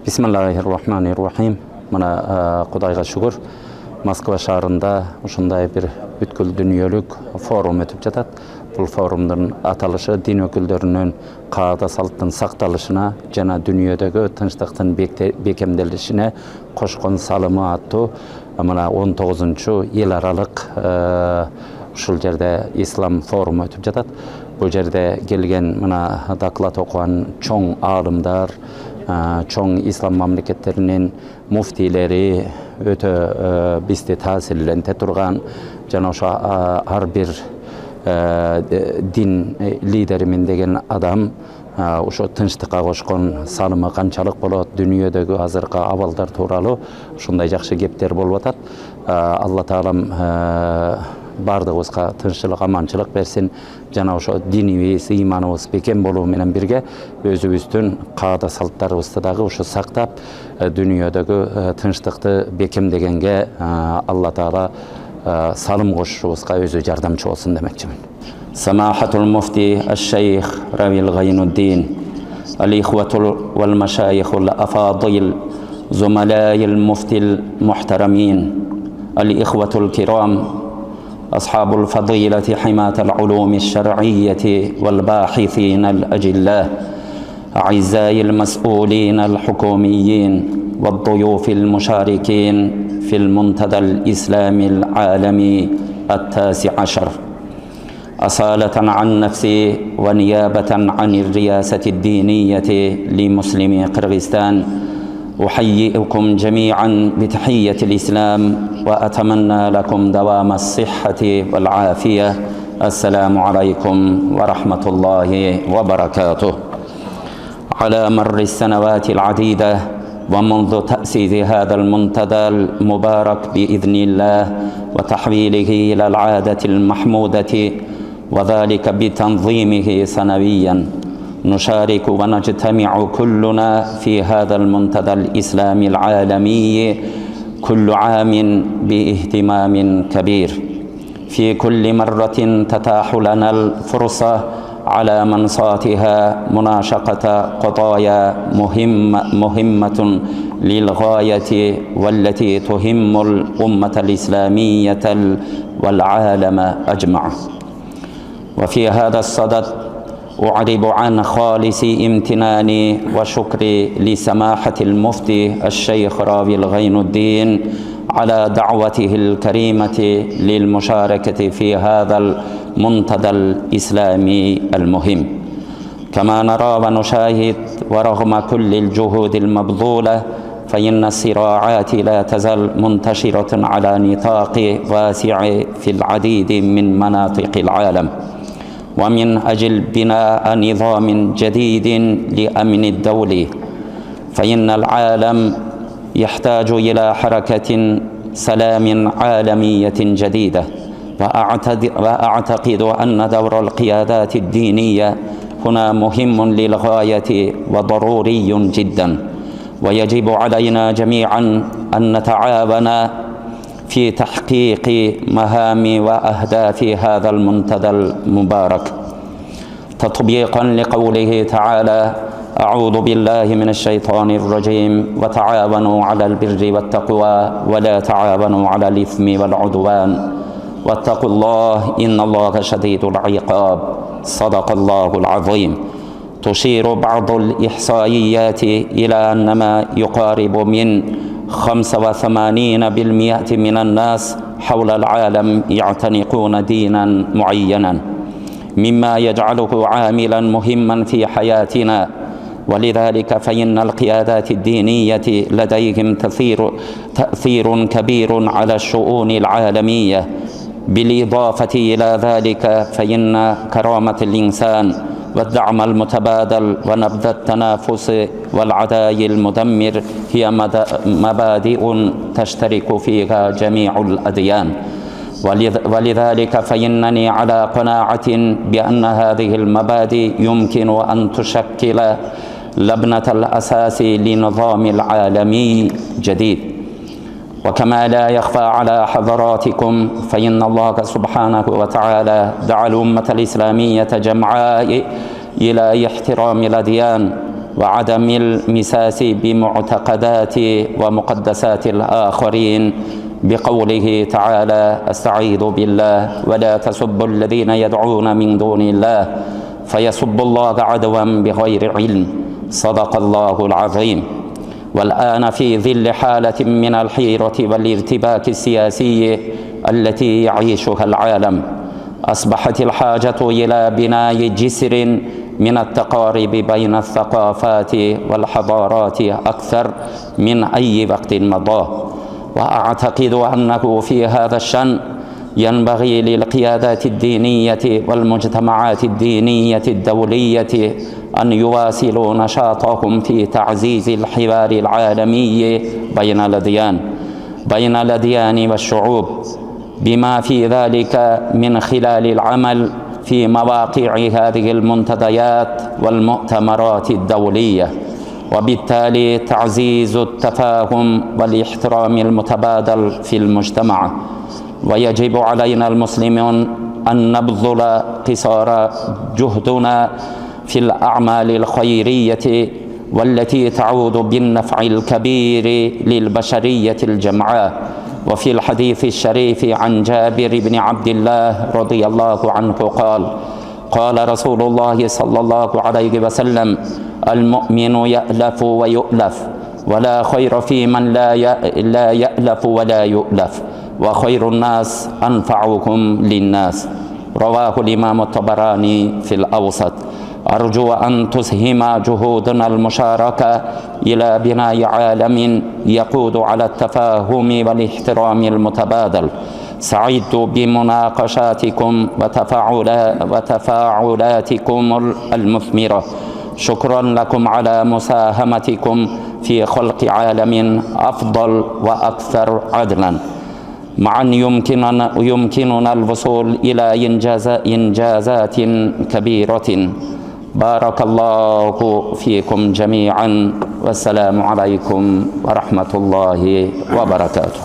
Бисмиллахир-рахманир-рахим. Мына Кудайга шүгүр, Москва шаарында ушундай бир бүткүл дүйнөлүк форум өтүп жатат. Бул форумдун аталышы дин өкүлдөрүнүн каада салттын сакталышына жана дүйнөдөгү тынчтыктын бекемделишине кошкон салымы аттуу. Мына 19-чу эл аралык ушул жерде ислам форуму өтүп жатат. Бул жерде келген мына доклад окуган чоң аалымдар, чоң ислам мамлекеттеринин муфтийлери өтө бизди таасирленте турган жана ошо ар бир дин лидеримин деген адам ошо тынчтыкка кошкон салымы канчалык болот, дүйнөдөгү азыркы абалдар тууралуу ушундай жакшы кептер болуп атат. Алла таалам бардыгыбызга тынччылык, аманчылык берсин жана ошо динибиз, ыйманыбыз бекем болуу менен бирге өзүбүздүн каада салттарыбызды дагы ошо сактап, дүйнөдөгү тынчтыкты бекемдегенге Алла таала салым кошушубузга өзү жардамчы болсун демекчимин. Самахатул муфти аш-шейх Равил Гайнуддин, ал-ихватул вал машайихул афадил, зумалаил муфтил мухтарамин, al-ихватул кирам, أصحاب الفضيلة حماة العلوم الشرعية والباحثين الأجلاء، أعزائي المسؤولين الحكوميين والضيوف المشاركين في المنتدى الإسلامي العالمي 19. أصالة عن نفسي ونيابة عن الرئاسة الدينية لمسلمي قرغيزستان أحييكم جميعا بتحية الإسلام وأتمنى لكم دوام الصحة والعافية. السلام عليكم ورحمة الله وبركاته. على مر السنوات العديدة ومنذ تأسيس هذا المنتدى المبارك بإذن الله وتحويله إلى العادة المحمودة وذلك بتنظيمه سنويا، نشارك ونجتمع كلنا في هذا المنتدى الإسلامي العالمي كل عام باهتمام كبير. في كل مرة تتاح لنا الفرصة على منصاتها مناشقة قضايا مهمة للغاية والتي تهم الأمة الإسلامية والعالم أجمع. وفي هذا الصدد أعرب عن خالص امتناني وشكري لسماحة المفتي الشيخ راوي غينوددين على دعوته الكريمة للمشاركة في هذا المنتدى الإسلامي المهم. كما نرى ونشاهد ورغم كل الجهود المبذولة فإن الصراعات لا تزال منتشرة على نطاق واسع في العديد من مناطق العالم، ومن أجل بناء نظام جديد لأمن الدولي فإن العالم يحتاج إلى حركة سلام عالمية جديدة. وأعتقد أن دور القيادات الدينية هنا مهم للغاية وضروري جدا، ويجب علينا جميعا أن نتعاون في تحقيق مهام وأهداف هذا المنتدى المبارك تطبيقا لقوله تعالى: أعوذ بالله من الشيطان الرجيم وتعاونوا على البر والتقوى ولا تعاونوا على الإثم والعدوان واتقوا الله إن الله شديد العقاب. صدق الله العظيم. تشير بعض الإحصائيات إلى أن ما يقارب من 85% من الناس حول العالم يعتنقون دينا معينا، مما يجعله عاملا مهما في حياتنا. ولذلك فإن القيادات الدينية لديهم تأثير كبير على الشؤون العالمية. بالإضافة إلى ذلك فإن كرامة الإنسان والدعم المتبادل ونبذ التنافس والعداء المدمر هي مبادئ تشترك فيها جميع الأديان. ولذلك فإنني على قناعة بأن هذه المبادئ يمكن أن تشكل لبنة الأساس لنظام العالمي جديد. وكما لا يخفى على حضراتكم فإن الله سبحانه وتعالى دعا الأمة الإسلامية جمعاء إلى احترام الأديان وعدم المساس بمعتقدات ومقدسات الآخرين بقوله تعالى: استعيذ بالله ولا تسبوا الذين يدعون من دون الله فيسبوا الله عدوا بغير علم. صدق الله العظيم. والآن في ظل حالة من الحيرة والارتباك السياسي التي يعيشها العالم، أصبحت الحاجة إلى بناء جسر من التقارب بين الثقافات والحضارات أكثر من أي وقت مضى. وأعتقد أنه في هذا الشأن ينبغي للقيادات الدينية والمجتمعات الدينية الدولية أن يواصلوا نشاطهم في تعزيز الحوار العالمي بين الأديان والشعوب، بما في ذلك من خلال العمل في مواقع هذه المنتديات والمؤتمرات الدولية، وبالتالي تعزيز التفاهم والاحترام المتبادل في المجتمع. ويجب علينا المسلمون أن نبذل قصارى جهدنا في الأعمال الخيرية والتي تعود بالنفع الكبير للبشرية الجمعاء. وفي الحديث الشريف عن جابر بن عبد الله رضي الله عنه قال رسول الله صلى الله عليه وسلم: المؤمن يألف ويؤلف، ولا خير في من لا يألف ولا يؤلف، وخير الناس أنفعهم للناس. رواه الإمام الطبراني في الأوسط. أرجو أن تسهم جهودنا المشاركة إلى بناء عالم يقود على التفاهم والاحترام المتبادل. سعدت بمناقشاتكم وتفاعلاتكم المثمرة. شكرا لكم على مساهمتكم في خلق عالم أفضل وأكثر عدلا. معا يمكننا الوصول إلى إنجازات كبيرة. بارك الله فيكم جميعا، والسلام عليكم ورحمة الله وبركاته.